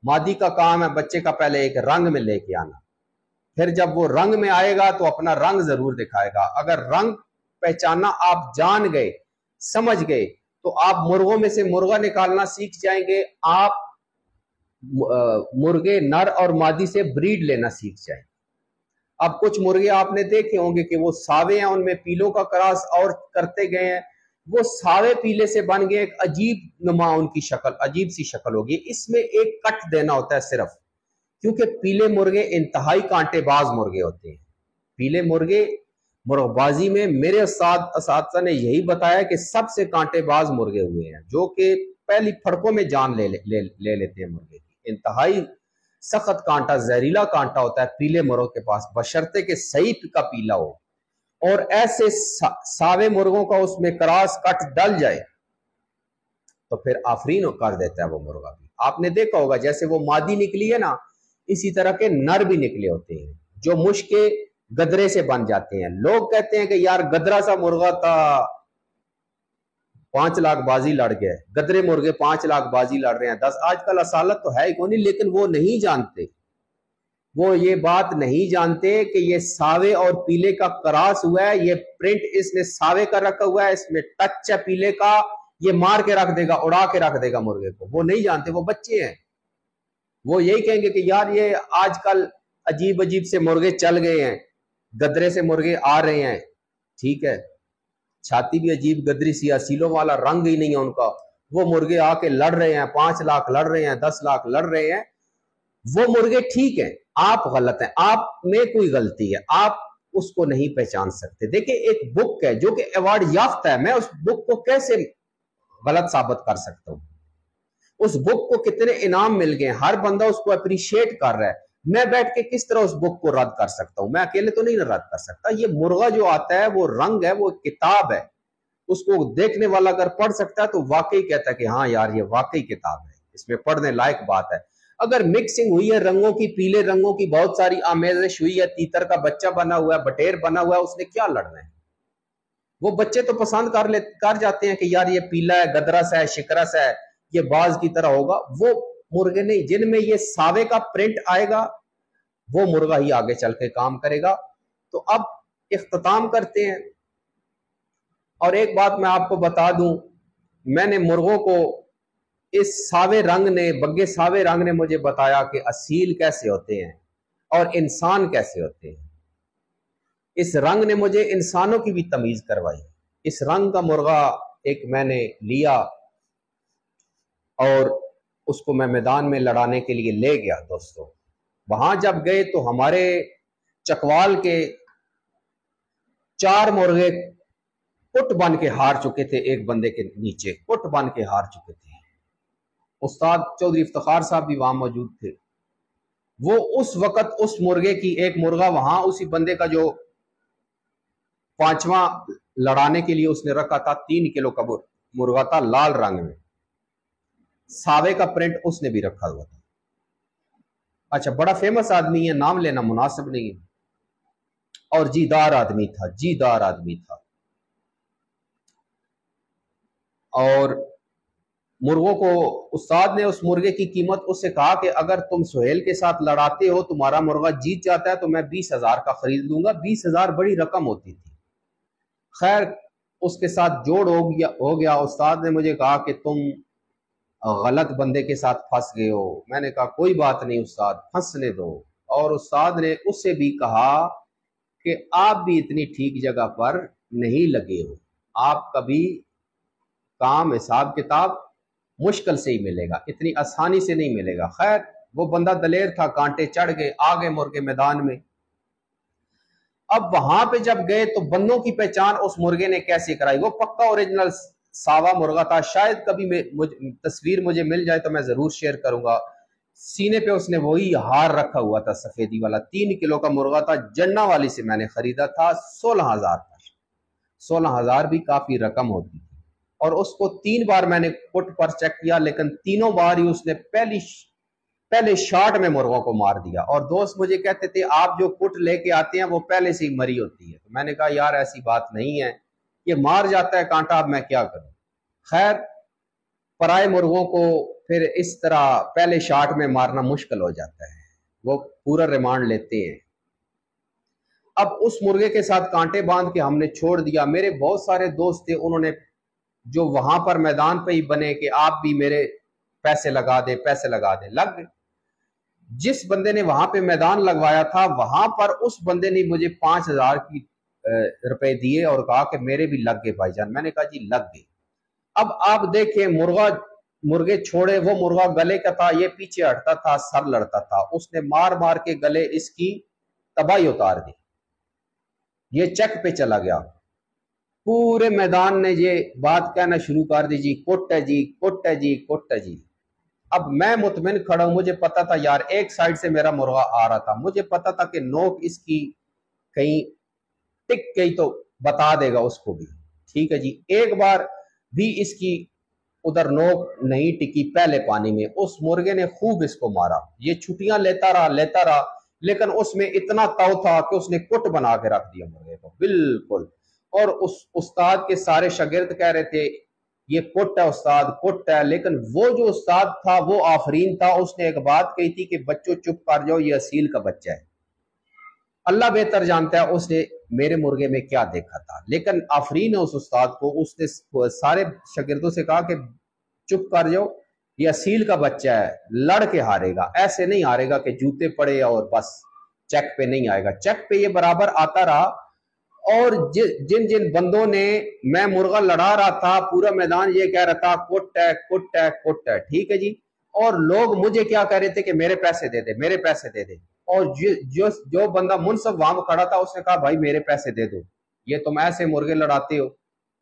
مادی کا کام ہے بچے کا پہلے ایک رنگ میں لے کے آنا، پھر جب وہ رنگ میں آئے گا تو اپنا رنگ ضرور دکھائے گا. اگر رنگ پہچاننا آپ جان گئے، سمجھ گئے، تو آپ مرغوں میں سے مرغا نکالنا سیکھ جائیں گے. آپ مرغے نر اور مادی سے بریڈ لینا سیکھ جائیں. اب کچھ مرغے آپ نے دیکھے ہوں گے کہ وہ ساوے ہیں، ان میں پیلوں کا کراس اور کرتے گئے ہیں، وہ ساوے پیلے سے بن گئے. ایک عجیب نما ان کی شکل، عجیب سی شکل ہوگی. اس میں ایک کٹ دینا ہوتا ہے صرف، کیونکہ پیلے مرغے انتہائی کانٹے باز مرغے ہوتے ہیں. پیلے مرغے مرغ بازی میں میرے اساتذہ نے یہی بتایا کہ سب سے کانٹے باز مرغے ہوئے ہیں، جو کہ پہلی پھڑکوں میں جان لے لیتے ہیں مرغے کی. انتہائی سخت کانٹا، زہریلا کانٹا ہوتا ہے پیلے مرغوں کے پاس، بشرطے کہ صحیح کا پیلا ہو. اور ایسے ساوے مرغوں کا اس میں کراس کٹ ڈل جائے تو پھر آفرین کر دیتا ہے وہ مرغا بھی. آپ نے دیکھا ہوگا جیسے وہ مادی نکلی ہے نا، اسی طرح کے نر بھی نکلے ہوتے ہیں جو مشک کے گدرے سے بن جاتے ہیں. لوگ کہتے ہیں کہ یار گدرا سا مرغا تھا 5 لاکھ بازی لڑ گئے، گدرے مرغے 5 لاکھ بازی لڑ رہے ہیں 10. آج کل اصالت تو ہے ہی کونی، لیکن وہ نہیں جانتے، وہ یہ بات نہیں جانتے کہ یہ ساوے اور پیلے کا کراس ہوا ہے. یہ پرنٹ اس نے ساوے کا رکھا ہوا ہے، اس میں ٹچ ہے پیلے کا، یہ مار کے رکھ دے گا، اڑا کے رکھ دے گا مرغے کو. وہ نہیں جانتے، وہ بچے ہیں. وہ یہی کہیں گے کہ یار یہ آج کل عجیب عجیب سے مرغے چل گئے ہیں، گدرے سے مرغے آ رہے ہیں. ٹھیک ہے، چھاتی بھی عجیب گدری سی، اصیلوں والا رنگ ہی نہیں ہے ان کا. وہ مرغے آ کے لڑ رہے ہیں، 5 لاکھ لڑ رہے ہیں، 10 لاکھ لڑ رہے ہیں. وہ مرغے ٹھیک ہیں، آپ غلط ہیں، آپ میں کوئی غلطی ہے، آپ اس کو نہیں پہچان سکتے. دیکھیں ایک بک ہے جو کہ ایوارڈ یافتہ ہے، میں اس بک کو کیسے غلط ثابت کر سکتا ہوں؟ اس بک کو کتنے انعام مل گئے، ہر بندہ اس کو اپریشیٹ کر رہا ہے. میں بیٹھ کے کس طرح اس بک کو رد کر سکتا ہوں؟ میں اکیلے تو نہیں رد کر سکتا. یہ مرغا جو آتا ہے وہ رنگ ہے، وہ کتاب ہے. اس کو دیکھنے والا اگر پڑھ سکتا ہے تو واقعی کہتا ہے کہ ہاں یار یہ واقعی کتاب ہے، اس میں پڑھنے لائق بات ہے. اگر مکسنگ ہوئی ہے رنگوں کی، پیلے رنگوں کی بہت ساری آمیزش ہوئی ہے، تیتر کا بچہ بنا ہوا ہے، بٹیر بنا ہوا ہے، اس نے کیا لڑنا ہے؟ وہ بچے تو پسند کر جاتے ہیں کہ یار یہ پیلا ہے، گدرس ہے، شکرس ہے، یہ باز کی طرح ہوگا. وہ مرغے نہیں، جن میں یہ ساوے کا پرنٹ آئے گا وہ مرغا ہی آگے چل کے کام کرے گا. تو اب اختتام کرتے ہیں. اور ایک بات میں آپ کو بتا دوں، میں نے مرغوں کو اس ساوے رنگ نے، بگے ساوے رنگ نے مجھے بتایا کہ اصیل کیسے ہوتے ہیں اور انسان کیسے ہوتے ہیں. اس رنگ نے مجھے انسانوں کی بھی تمیز کروائی. اس رنگ کا مرغا ایک میں نے لیا اور اس کو میں میدان میں لڑانے کے لیے لے گیا دوستو۔ وہاں جب گئے تو ہمارے چکوال کے 4 مرغے کٹ بن کے ہار چکے تھے، ایک بندے کے نیچے کٹ بن کے ہار چکے تھے۔ استاد چودھری افتخار صاحب بھی وہاں موجود تھے۔ وہ اس وقت اس مرغے کی ایک مرغا وہاں اسی بندے کا جو 5واں لڑانے کے لیے اس نے رکھا تھا، 3 کلو کا مرغا تھا، لال رنگ میں، ساوے کا پرنٹ اس نے بھی رکھا ہوا تھا۔ اچھا، بڑا فیمس آدمی ہے، نام لینا مناسب نہیں ہے، اور جیدار آدمی تھا، جیدار آدمی تھا۔ اور مرغوں کو استاد نے اس مرغے کی قیمت اس سے کہا کہ اگر تم سہیل کے ساتھ لڑاتے ہو، تمہارا مرغا جیت جاتا ہے تو میں 20,000 کا خرید لوں گا۔ 20,000 بڑی رقم ہوتی تھی۔ خیر اس کے ساتھ جوڑ ہو گیا۔ استاد نے مجھے کہا کہ تم غلط بندے کے ساتھ پھنس گئے ہو۔ میں نے کہا کوئی بات نہیں استاد، پھنسنے دو۔ اور استاد نے اس سے بھی کہا کہ آپ بھی اتنی ٹھیک جگہ پر نہیں لگے ہو، آپ کبھی کام حساب کتاب مشکل سے ہی ملے گا، اتنی آسانی سے نہیں ملے گا۔ خیر وہ بندہ دلیر تھا، کانٹے چڑھ گئے، آگے مرغے میدان میں۔ اب وہاں پہ جب گئے تو بندوں کی پہچان اس مرغے نے کیسے کرائی؟ وہ پکا اوریجنل ساوا مرغا تھا، شاید کبھی تصویر مجھے مل جائے تو میں ضرور شیئر کروں گا۔ سینے پہ اس نے وہی ہار رکھا ہوا تھا سفیدی والا، 3 کلو کا مرغا تھا، جنہ والی سے میں نے خریدا تھا 16,000 کا۔ 16,000 بھی کافی رقم ہوتی تھی۔ اور اس کو 3 بار میں نے کٹ پر چیک کیا، لیکن تینوں بار ہی اس نے پہلے شاٹ میں مرغوں کو مار دیا۔ اور دوست مجھے کہتے تھے آپ جو کٹ لے کے آتے ہیں وہ پہلے سے ہی مری ہوتی ہے۔ تو میں نے کہا یار ایسی بات نہیں ہے، یہ مار جاتا ہے کانٹا، اب میں کیا کروں۔ خیر پرائے مرغوں کو پھر اس طرح پہلے شاٹ میں مارنا مشکل ہو جاتا ہے، وہ پورا ریمانڈ لیتے ہیں۔ اب اس مرغے کے ساتھ کانٹے باندھ کے ہم نے چھوڑ دیا۔ میرے بہت سارے دوست تھے، انہوں نے جو وہاں پر میدان پہ ہی بنے کہ آپ بھی میرے پیسے لگا دے، پیسے لگا دے، لگ گئے۔ جس بندے نے وہاں پہ میدان لگوایا تھا وہاں پر اس بندے نے مجھے 5,000 کی روپے دیے اور کہا کہ میرے بھی لگ گئے بھائی جان۔ میں نے کہا جی لگ گئے۔ اب آپ دیکھیں مرغے چھوڑے، وہ مرغا گلے کا تھا، یہ پیچھے ہٹتا تھا، سر لڑتا تھا، اس نے مار مار کے گلے اس کی تباہی اتار دی۔ یہ چیک پہ چلا گیا، پورے میدان نے یہ بات کہنا شروع کر دی، جی کٹ ہے جی، کٹ ہے جی، کٹ ہے جی۔ اب میں مطمئن کھڑا ہوں، مجھے پتا تھا یار ایک سائیڈ سے میرا مرغا آ رہا تھا، مجھے پتا تھا کہ نوک اس کی کہیں ٹک گئی تو بتا دے گا اس کو بھی، ٹھیک ہے جی۔ ایک بار بھی اس کی ادھر نوک نہیں ٹکی پہلے پانی میں، اس مرغے نے خوب اس کو مارا، یہ چھٹیاں لیتا رہا، لیکن اس میں اتنا تو تھا کہ اس نے کٹ بنا کے رکھ دیا مرغے کو بالکل۔ اور اس استاد کے سارے شاگرد کہہ رہے تھے یہ کٹ ہے استاد، کٹ ہے، لیکن وہ جو استاد تھا وہ آفرین تھا، اس نے ایک بات کہی تھی کہ بچوں چپ کر جاؤ، یہ اصیل کا بچہ ہے۔ اللہ بہتر جانتا ہے اس نے میرے مرغے میں کیا دیکھا تھا، لیکن آفرین ہے اس استاد کو، اس نے سارے شاگردوں سے کہا کہ چپ کر جاؤ، یہ اصیل کا بچہ ہے، لڑ کے ہارے گا، ایسے نہیں ہارے گا کہ جوتے پڑے اور بس چیک پہ نہیں آئے گا۔ چیک پہ یہ برابر آتا رہا، اور جن بندوں نے میں مرغا لڑا رہا تھا پورا میدان یہ کہہ رہا تھا کٹ ہے، کٹ ہے، کٹ ہے، ٹھیک ہے جی۔ اور لوگ مجھے کیا کہہ رہے تھے کہ میرے پیسے دے دے، میرے پیسے دے دے۔ اور جو بندہ منصف وہاں کھڑا تھا اس نے کہا بھائی میرے پیسے دے دو، یہ تم ایسے مرغے لڑاتے ہو۔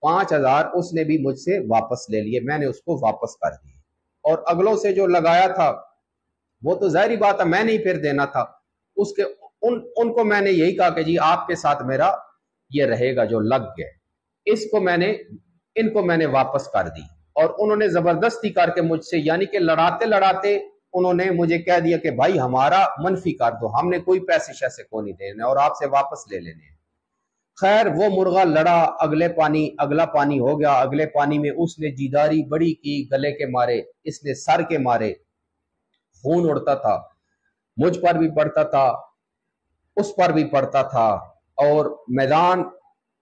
5,000 اس نے بھی مجھ سے واپس لے لیے، میں نے اس کو واپس کر دیے۔ اور اگلوں سے جو لگایا تھا وہ تو ظاہری بات ہے میں نے ہی پھر دینا تھا، ان کو میں نے یہی کہا کہ جی آپ کے ساتھ میرا یہ رہے گا جو لگ گئے، ان کو میں نے واپس کر دی۔ اور انہوں نے زبردستی کر کے مجھ سے، یعنی کہ لڑاتے لڑاتے انہوں نے مجھے کہہ دیا کہ بھائی ہمارا منفی کر دو، ہم نے کوئی پیسے شیسے کو نہیں دینے اور آپ سے واپس لے لینے۔ خیر وہ مرغا لڑا، اگلا پانی ہو گیا، اگلے پانی میں اس نے جیداری بڑی کی، گلے کے مارے، اس نے سر کے مارے، خون اڑتا تھا، مجھ پر بھی پڑتا تھا، اس پر بھی پڑتا تھا۔ اور میدان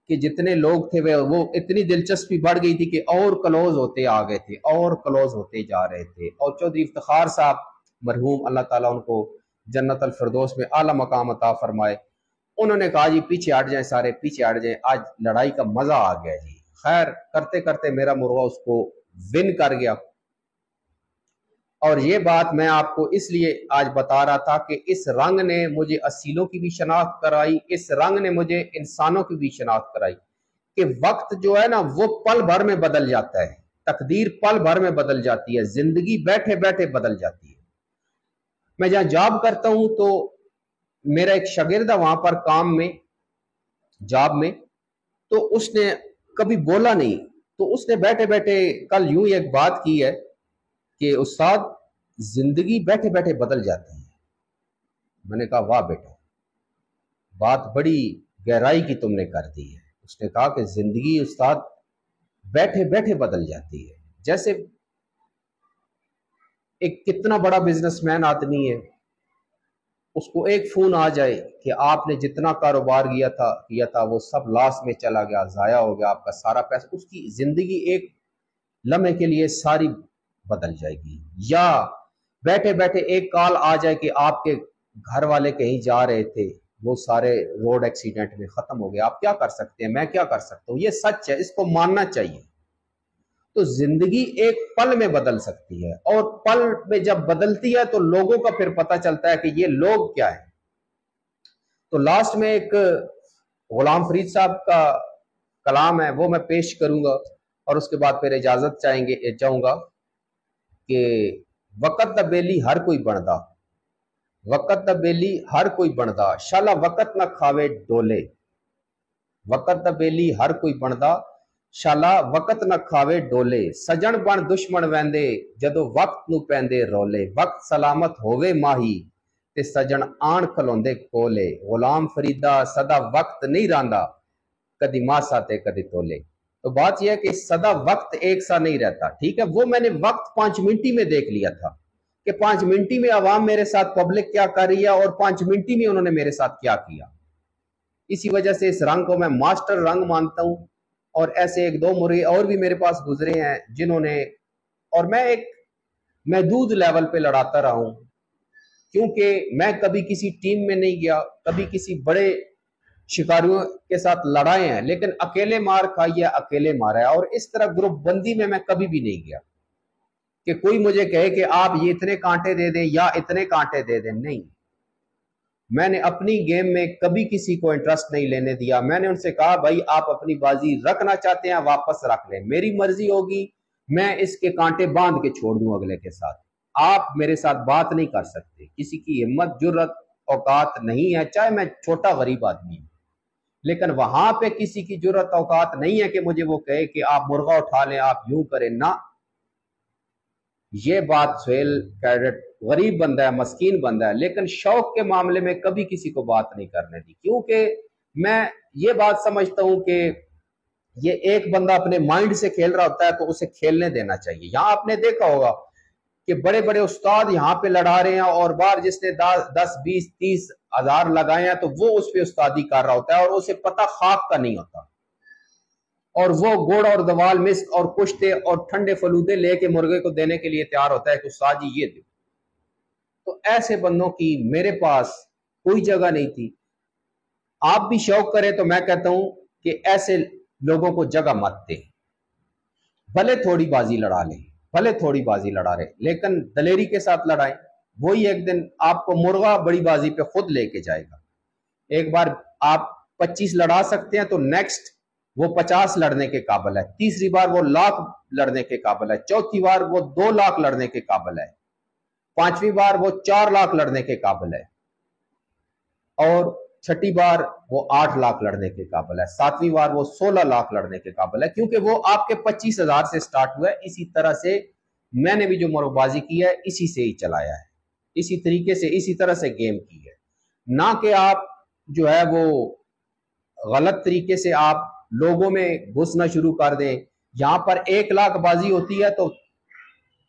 کے جتنے لوگ تھے وہ اتنی دلچسپی بڑھ گئی تھی کہ اور کلوز ہوتے آ گئے تھے، اور کلوز ہوتے جا رہے تھے۔ اور چودھری افتخار صاحب مرحوم، اللہ تعالیٰ ان کو جنت الفردوس میں اعلیٰ مقام عطا فرمائے، انہوں نے کہا جی پیچھے ہٹ جائیں، سارے پیچھے ہٹ جائیں، آج لڑائی کا مزہ آ گیا جی۔ خیر کرتے کرتے میرا مرغا اس کو ون کر گیا۔ اور یہ بات میں آپ کو اس لیے آج بتا رہا تھا کہ اس رنگ نے مجھے اصیلوں کی بھی شناخت کرائی، اس رنگ نے مجھے انسانوں کی بھی شناخت کرائی کہ وقت جو ہے نا وہ پل بھر میں بدل جاتا ہے، تقدیر پل بھر میں بدل جاتی ہے، زندگی بیٹھے بیٹھے بدل جاتی ہے۔ میں جہاں جاب کرتا ہوں تو میرا ایک شاگرد ہے وہاں پر کام میں، جاب میں، تو اس نے کبھی بولا نہیں، تو اس نے بیٹھے بیٹھے کل یوں ایک بات کی ہے کہ استاد زندگی بیٹھے بیٹھے بدل جاتی ہے۔ میں نے کہا واہ بیٹا، بات بڑی گہرائی کی تم نے کر دی ہے۔ اس نے کہا کہ زندگی استاد بیٹھے بیٹھے بدل جاتی ہے۔ جیسے ایک کتنا بڑا بزنس مین آدمی ہے، اس کو ایک فون آ جائے کہ آپ نے جتنا کاروبار کیا تھا وہ سب لاس میں چلا گیا، ضائع ہو گیا آپ کا سارا پیسہ، اس کی زندگی ایک لمحے کے لیے ساری بدل جائے گی۔ یا بیٹھے بیٹھے ایک کال آ جائے کہ آپ کے گھر والے کہیں جا رہے تھے، وہ سارے روڈ ایکسیڈنٹ میں ختم ہو گئے، آپ کیا کر سکتے ہیں، میں کیا کر سکتا ہوں؟ یہ سچ ہے، اس کو ماننا چاہیے۔ تو زندگی ایک پل میں بدل سکتی ہے، اور پل میں جب بدلتی ہے تو لوگوں کا پھر پتہ چلتا ہے کہ یہ لوگ کیا ہے۔ تو لاسٹ میں ایک غلام فرید صاحب کا کلام ہے، وہ میں پیش کروں گا، اور اس کے بعد پھر اجازت چاہوں گا کہ وقت دا بیلی ہر کوئی بندا، وقت دا بیلی ہر کوئی بندا، شالا وقت نہ کھاوے ڈولے، وقت دا بیلی ہر کوئی بندا، شالا وقت نہ کھاوے ڈولے، سجن بن دشمن ویندے جدو وقت نو پیندے رولے، وقت سلامت ہووے ماہی تے سجن آن کھلوندے کولے، غلام فریدا سدا وقت نہیں راندا کدی ماسا تے کدی تولے۔ تو بات یہ ہے کہ سدا وقت ایک سا نہیں رہتا، ٹھیک ہے؟ وہ میں نے وقت 5 منٹی میں دیکھ لیا تھا کہ 5 منٹی میں عوام میرے ساتھ پبلک کیا کر رہی ہے، اور 5 منٹی میں انہوں نے میرے ساتھ کیا کیا۔ اسی وجہ سے اس رنگ کو میں ماسٹر رنگ مانتا ہوں، اور ایسے ایک دو مرغے اور بھی میرے پاس گزرے ہیں جنہوں نے، اور میں ایک محدود لیول پہ لڑاتا رہا ہوں، کیونکہ میں کبھی کسی ٹیم میں نہیں گیا، کبھی کسی بڑے شکاریوں کے ساتھ لڑائے ہیں، لیکن اکیلے مار کھائی ہے، اکیلے مارا ہے، اور اس طرح گروپ بندی میں کبھی بھی نہیں گیا کہ کوئی مجھے کہے کہ آپ یہ اتنے کانٹے دے دیں یا اتنے کانٹے دے دیں، نہیں۔ میں نے اپنی گیم میں کبھی کسی کو انٹرسٹ نہیں لینے دیا۔ میں نے ان سے کہا بھائی آپ اپنی بازی رکھنا چاہتے ہیں واپس رکھ لیں، میری مرضی ہوگی، میں اس کے کانٹے باندھ کے چھوڑ دوں اگلے کے ساتھ، آپ میرے ساتھ بات نہیں کر سکتے۔ کسی کی ہمت جرت اوقات نہیں ہے، چاہے میں چھوٹا غریب آدمی ہوں، لیکن وہاں پہ کسی کی جرت اوقات نہیں ہے کہ مجھے وہ کہے کہ آپ مرغا اٹھا لیں، آپ یوں کریں، نہ۔ یہ بات سہیل کیڈٹ غریب بندہ ہے، مسکین بندہ ہے، لیکن شوق کے معاملے میں کبھی کسی کو بات نہیں کرنے دی، کیونکہ میں یہ بات سمجھتا ہوں کہ یہ ایک بندہ اپنے مائنڈ سے کھیل رہا ہوتا ہے تو اسے کھیلنے دینا چاہیے۔ یہاں آپ نے دیکھا ہوگا کہ بڑے بڑے استاد یہاں پہ لڑا رہے ہیں، اور بار جس نے 10 20 30 ہزار لگائے ہیں تو وہ اس پہ استادی کر رہا ہوتا ہے، اور اسے پتہ خاک کا نہیں ہوتا، اور وہ گوڑ اور دوال مسک اور کشتے اور ٹھنڈے فلودے لے کے مرغے کو دینے کے لیے تیار ہوتا ہے کہ استاد جی یہ دو۔ تو ایسے بندوں کی میرے پاس کوئی جگہ نہیں تھی۔ آپ بھی شوق کریں تو میں کہتا ہوں کہ ایسے لوگوں کو جگہ مت دیں، بھلے تھوڑی بازی لڑا لیں، بھلے تھوڑی بازی لڑا رہے، لیکن دلیری کے ساتھ لڑائیں، وہی ایک دن آپ کو مرغا بڑی بازی پہ خود لے کے جائے گا۔ ایک بار آپ 25 لڑا سکتے ہیں تو نیکسٹ وہ 50 لڑنے کے قابل ہے، تیسری بار وہ 1,00,000 لڑنے کے قابل ہے، چوتھی بار وہ 2,00,000 لڑنے کے قابل ہے، پانچویں بار وہ 4,00,000 لڑنے کے قابل ہے، اور چھٹی بار وہ 8,00,000 لڑنے کے قابل ہے، ساتویں بار وہ 16,00,000 لڑنے کے قابل ہے، کیونکہ وہ آپ کے 25,000 سے سٹارٹ ہوا ہے۔ اسی طرح سے میں نے بھی جو مرغ بازی کی ہے اسی سے ہی چلایا ہے، اسی طریقے سے اسی طرح سے گیم کی ہے، نہ کہ آپ جو ہے وہ غلط طریقے سے آپ لوگوں میں گھسنا شروع کر دیں۔ یہاں پر 1,00,000 بازی ہوتی ہے تو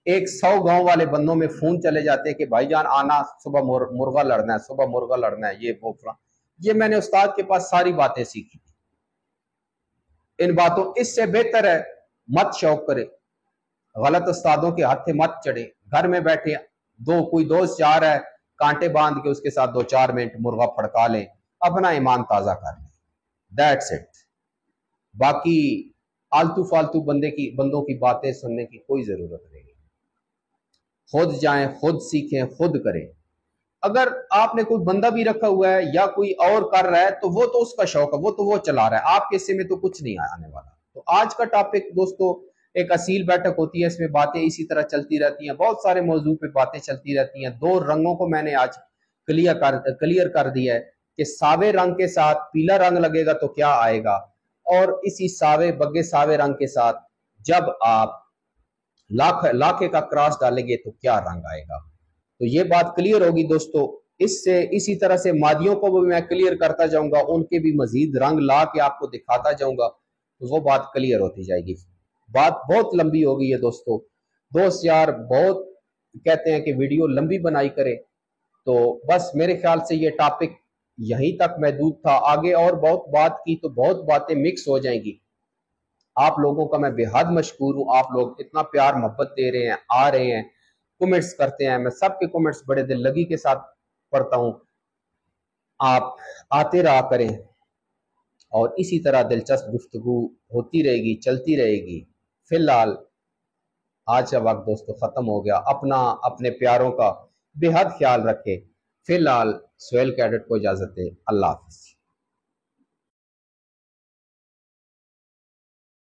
100 گاؤں والے بندوں میں فون چلے جاتے ہیں کہ بھائی جان آنا، صبح مرغا لڑنا ہے، صبح مرغا لڑنا ہے، یہ وہ فلاں۔ یہ میں نے استاد کے پاس ساری باتیں سیکھی تھی۔ ان باتوں اس سے بہتر ہے مت شوق کرے، غلط استادوں کے ہاتھے مت چڑھے، گھر میں بیٹھے کوئی دوست جا رہا ہے، کانٹے باندھ کے اس کے ساتھ 2-4 منٹ مرغا پھڑکا لیں، اپنا ایمان تازہ کر لیں، دیٹس اٹ۔ باقی آلتو فالتو بندوں کی باتیں سننے کی کوئی ضرورت نہیں۔ खुद जाएं, खुद सीखें, खुद करें। अगर आपने कोई बंदा भी रखा हुआ है या कोई और कर रहा है तो वो तो उसका शौक है, वो चला रहा है, आपके हिस्से में तो कुछ नहीं आने वाला। तो आज का टॉपिक दोस्तों एक असील बैठक होती है, इसमें बातें इसी तरह चलती रहती हैं, बहुत सारे मौजू पे बातें चलती रहती हैं। दो रंगों को मैंने आज क्लियर कर दिया है कि सावे रंग के साथ पीला रंग लगेगा तो क्या आएगा, और इसी सावे बग्गे सावे रंग के साथ जब आप लाखे का क्रॉस डालेंगे तो क्या रंग आएगा। तो ये बात क्लियर होगी दोस्तों। इससे इसी तरह से मादियों को भी मैं क्लियर करता जाऊंगा, उनके भी मजीद रंग ला के आपको दिखाता जाऊंगा, तो वो बात क्लियर होती जाएगी। बात बहुत लंबी हो गई है दोस्तों। दोस्त यार बहुत कहते हैं कि वीडियो लंबी बनाई करें, तो बस मेरे ख्याल से ये टॉपिक यहीं तक महदूद था। आगे और बहुत बात की तो बहुत बातें मिक्स हो जाएंगी। आप लोगों का मैं बेहद मशकूर हूँ, आप लोग इतना प्यार मोहब्बत दे रहे हैं, आ रहे हैं, कमेंट्स करते हैं। मैं सबके कमेंट्स बड़े दिल लगी के साथ पढ़ता हूँ। आप आते रहा करें और इसी तरह दिलचस्प गुफ्तगू होती रहेगी, चलती रहेगी। फिलहाल आज का वक्त दोस्तों खत्म हो गया। अपना अपने प्यारों का बेहद ख्याल रखें। फिलहाल सुहेल कैडेट को इजाजत है। अल्लाह हाफिज।